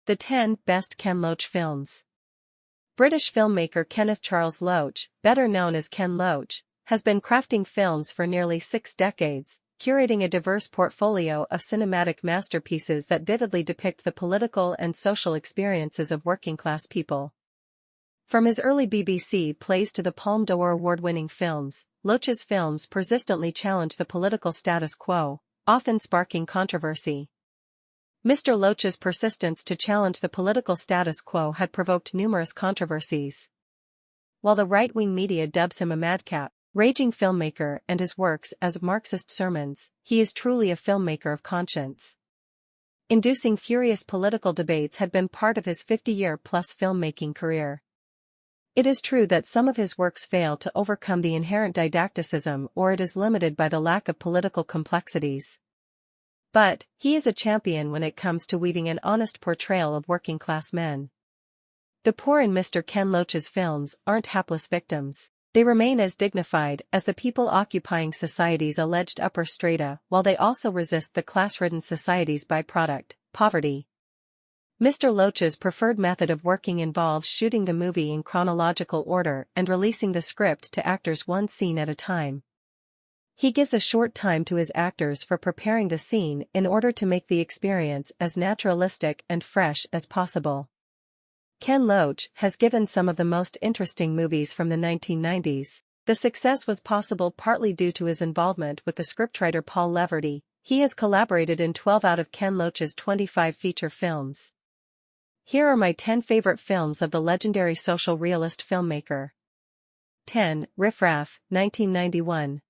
The 10 Best Ken Loach Films. British filmmaker Kenneth Charles Loach, better known as Ken Loach, has been crafting films for nearly 6 decades, curating a diverse portfolio of cinematic masterpieces that vividly depict the political and social experiences of working-class people. From his early BBC plays to the Palme d'Or award-winning films, Loach's films persistently challenge the political status quo, often sparking controversy. Mr. Loach's persistence to challenge the political status quo had provoked numerous controversies. While the right-wing media dubs him a madcap, raging filmmaker and his works as Marxist sermons, he is truly a filmmaker of conscience. Inducing furious political debates had been part of his 50-year-plus filmmaking career. It is true that some of his works fail to overcome the inherent didacticism or it is limited by the lack of political complexities. But, he is a champion when it comes to weaving an honest portrayal of working-class men. The poor in Mr. Ken Loach's films aren't hapless victims. They remain as dignified as the people occupying society's alleged upper strata, while they also resist the class-ridden society's byproduct, poverty. Mr. Loach's preferred method of working involves shooting the movie in chronological order and releasing the script to actors one scene at a time. He gives a short time to his actors for preparing the scene in order to make the experience as naturalistic and fresh as possible. Ken Loach has given some of the most interesting movies from the 1990s. The success was possible partly due to his involvement with the scriptwriter Paul Leverty. He has collaborated in 12 out of Ken Loach's 25 feature films. Here are my 10 favorite films of the legendary social realist filmmaker. 10. Riff Raff, 1991.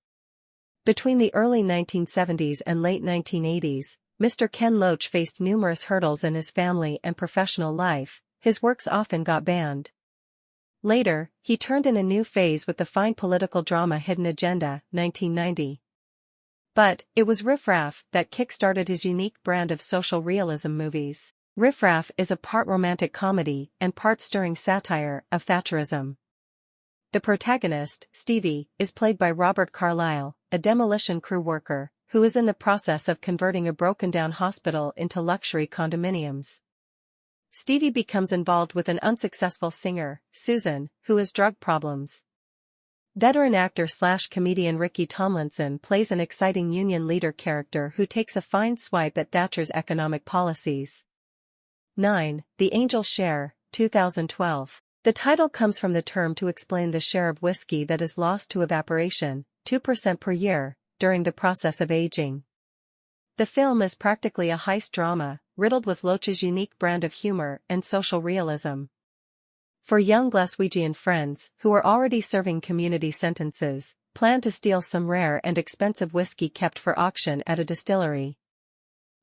Between the early 1970s and late 1980s, Mr. Ken Loach faced numerous hurdles in his family and professional life. His works often got banned. Later, he turned in a new phase with the fine political drama Hidden Agenda, 1990. But, it was Riff Raff that kick-started his unique brand of social realism movies. Riff Raff is a part romantic comedy and part stirring satire of Thatcherism. The protagonist, Stevie, is played by Robert Carlyle, a demolition crew worker, who is in the process of converting a broken-down hospital into luxury condominiums. Stevie becomes involved with an unsuccessful singer, Susan, who has drug problems. Veteran actor/comedian Ricky Tomlinson plays an exciting union leader character who takes a fine swipe at Thatcher's economic policies. 9. The Angel's Share, 2012. The title comes from the term to explain the share of whiskey that is lost to evaporation, 2% per year, during the process of aging. The film is practically a heist drama, riddled with Loach's unique brand of humor and social realism. For young Glaswegian friends, who are already serving community sentences, plan to steal some rare and expensive whiskey kept for auction at a distillery.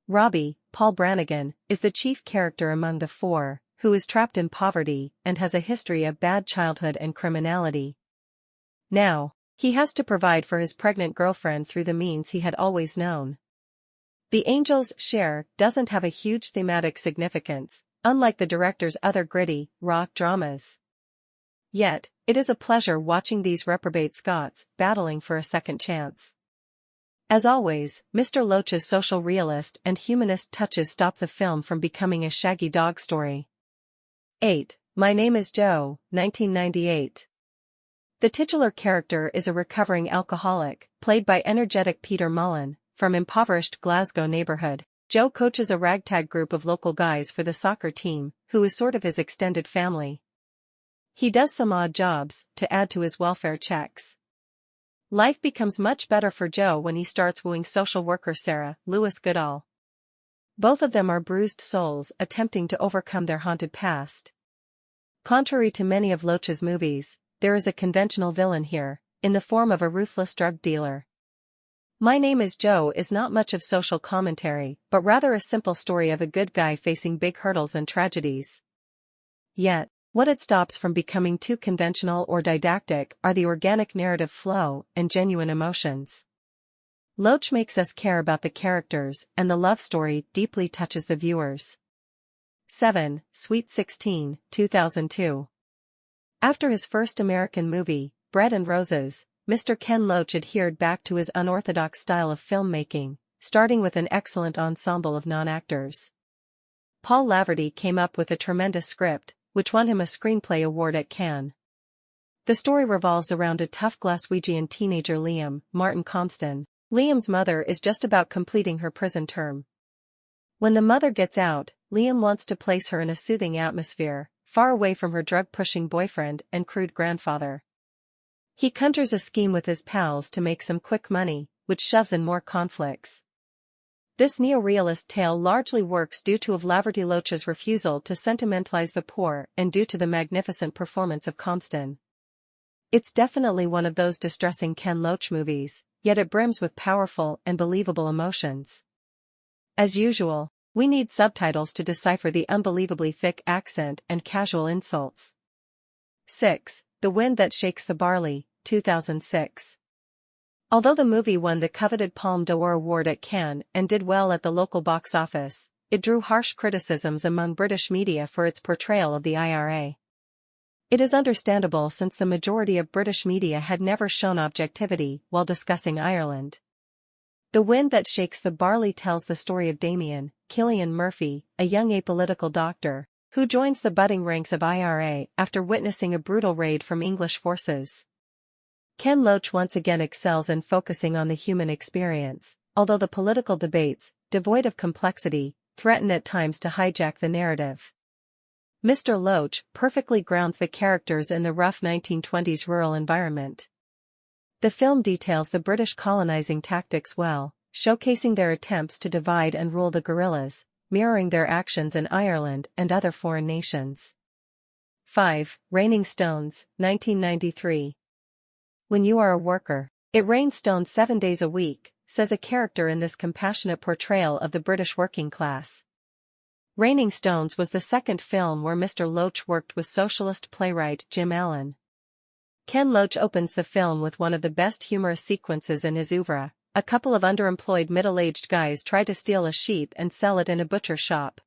Robbie, Paul Brannigan, is the chief character among the four, who is trapped in poverty and has a history of bad childhood and criminality. Now, he has to provide for his pregnant girlfriend through the means he had always known. The Angel's Share doesn't have a huge thematic significance, unlike the director's other gritty, raw dramas. Yet, it is a pleasure watching these reprobate Scots battling for a second chance. As always, Mr. Loach's social realist and humanist touches stop the film from becoming a shaggy dog story. 8. My Name is Joe, 1998. The titular character is a recovering alcoholic, played by energetic Peter Mullen, from impoverished Glasgow neighborhood. Joe coaches a ragtag group of local guys for the soccer team, who is sort of his extended family. He does some odd jobs to add to his welfare checks. Life becomes much better for Joe when he starts wooing social worker Sarah, Lewis Goodall. Both of them are bruised souls attempting to overcome their haunted past. Contrary to many of Loach's movies, there is a conventional villain here, in the form of a ruthless drug dealer. My Name is Joe is not much of social commentary, but rather a simple story of a good guy facing big hurdles and tragedies. Yet, what it stops from becoming too conventional or didactic are the organic narrative flow and genuine emotions. Loach makes us care about the characters, and the love story deeply touches the viewers. 7. Sweet 16, 2002. After his first American movie, Bread and Roses, Mr. Ken Loach adhered back to his unorthodox style of filmmaking, starting with an excellent ensemble of non-actors. Paul Laverty came up with a tremendous script, which won him a screenplay award at Cannes. The story revolves around a tough Glaswegian teenager Liam, Martin Compston. Liam's mother is just about completing her prison term. When the mother gets out, Liam wants to place her in a soothing atmosphere, far away from her drug-pushing boyfriend and crude grandfather. He conjures a scheme with his pals to make some quick money, which shoves in more conflicts. This neo-realist tale largely works due to Laverty Loach's refusal to sentimentalize the poor and due to the magnificent performance of Compston. It's definitely one of those distressing Ken Loach movies, yet it brims with powerful and believable emotions. As usual, we need subtitles to decipher the unbelievably thick accent and casual insults. 6. The Wind That Shakes the Barley, 2006. Although the movie won the coveted Palme d'Or award at Cannes and did well at the local box office, it drew harsh criticisms among British media for its portrayal of the IRA. It is understandable since the majority of British media had never shown objectivity while discussing Ireland. The Wind That Shakes the Barley tells the story of Damien, Cillian Murphy, a young apolitical doctor, who joins the budding ranks of IRA after witnessing a brutal raid from English forces. Ken Loach once again excels in focusing on the human experience, although the political debates, devoid of complexity, threaten at times to hijack the narrative. Mr. Loach perfectly grounds the characters in the rough 1920s rural environment. The film details the British colonizing tactics well, showcasing their attempts to divide and rule the guerrillas, mirroring their actions in Ireland and other foreign nations. 5. Raining Stones, 1993. When you are a worker, it rains stones 7 days a week, says a character in this compassionate portrayal of the British working class. Raining Stones was the second film where Mr. Loach worked with socialist playwright Jim Allen. Ken Loach opens the film with one of the best humorous sequences in his oeuvre. A couple of underemployed middle-aged guys try to steal a sheep and sell it in a butcher shop.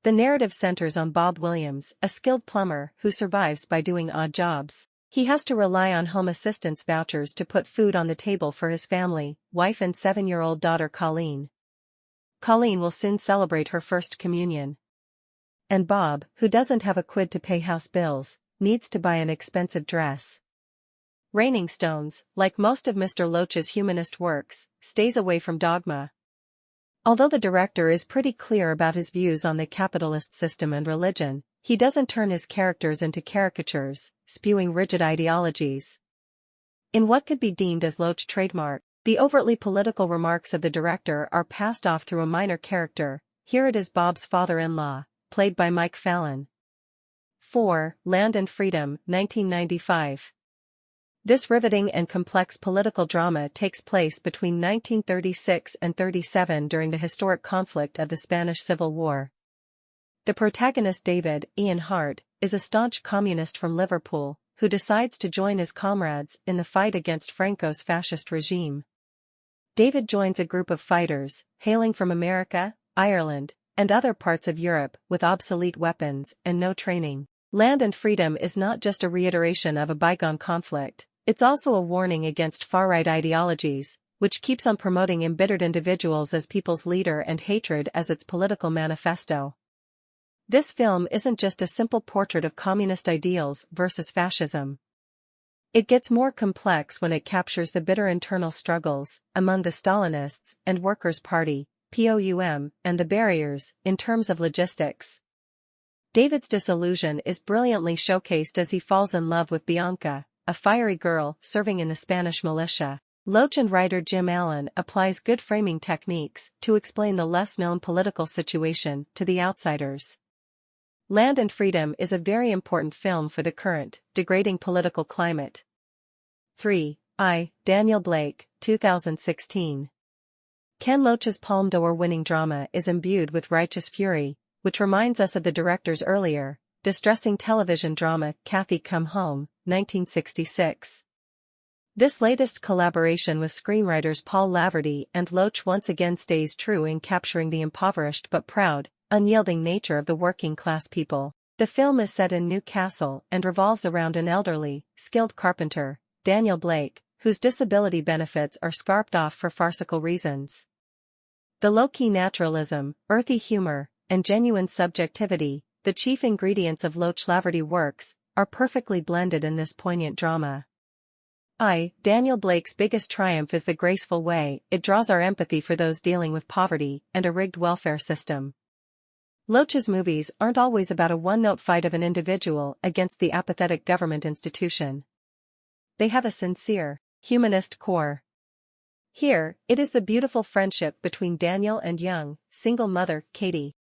The narrative centers on Bob Williams, a skilled plumber who survives by doing odd jobs. He has to rely on home assistance vouchers to put food on the table for his family, wife and 7-year-old daughter Colleen. Colleen will soon celebrate her first communion. And Bob, who doesn't have a quid to pay house bills, needs to buy an expensive dress. Raining Stones, like most of Mr. Loach's humanist works, stays away from dogma. Although the director is pretty clear about his views on the capitalist system and religion, he doesn't turn his characters into caricatures, spewing rigid ideologies. In what could be deemed as Loach trademark, the overtly political remarks of the director are passed off through a minor character. Here it is Bob's father-in-law, played by Mike Fallon. 4. Land and Freedom, 1995. This riveting and complex political drama takes place between 1936 and 37 during the historic conflict of the Spanish Civil War. The protagonist David, Ian Hart, is a staunch communist from Liverpool, who decides to join his comrades in the fight against Franco's fascist regime. David joins a group of fighters, hailing from America, Ireland, and other parts of Europe with obsolete weapons and no training. Land and Freedom is not just a reiteration of a bygone conflict, it's also a warning against far-right ideologies, which keeps on promoting embittered individuals as people's leader and hatred as its political manifesto. This film isn't just a simple portrait of communist ideals versus fascism. It gets more complex when it captures the bitter internal struggles among the Stalinists and Workers' Party, POUM, and the barriers, in terms of logistics. David's disillusion is brilliantly showcased as he falls in love with Bianca, a fiery girl serving in the Spanish militia. Loach and writer Jim Allen applies good framing techniques to explain the less-known political situation to the outsiders. Land and Freedom is a very important film for the current, degrading political climate. 3. Daniel Blake, 2016. Ken Loach's Palme d'Or winning drama is imbued with righteous fury, which reminds us of the director's earlier, distressing television drama Kathy Come Home, 1966. This latest collaboration with screenwriters Paul Laverty and Loach once again stays true in capturing the impoverished but proud, unyielding nature of the working-class people. The film is set in Newcastle and revolves around an elderly, skilled carpenter, Daniel Blake, whose disability benefits are scarped off for farcical reasons. The low-key naturalism, earthy humor, and genuine subjectivity, the chief ingredients of Loach Laverty works, are perfectly blended in this poignant drama. Daniel Blake's biggest triumph is the graceful way it draws our empathy for those dealing with poverty and a rigged welfare system. Loach's movies aren't always about a one-note fight of an individual against the apathetic government institution. They have a sincere, humanist core. Here, it is the beautiful friendship between Daniel and young, single mother, Katie.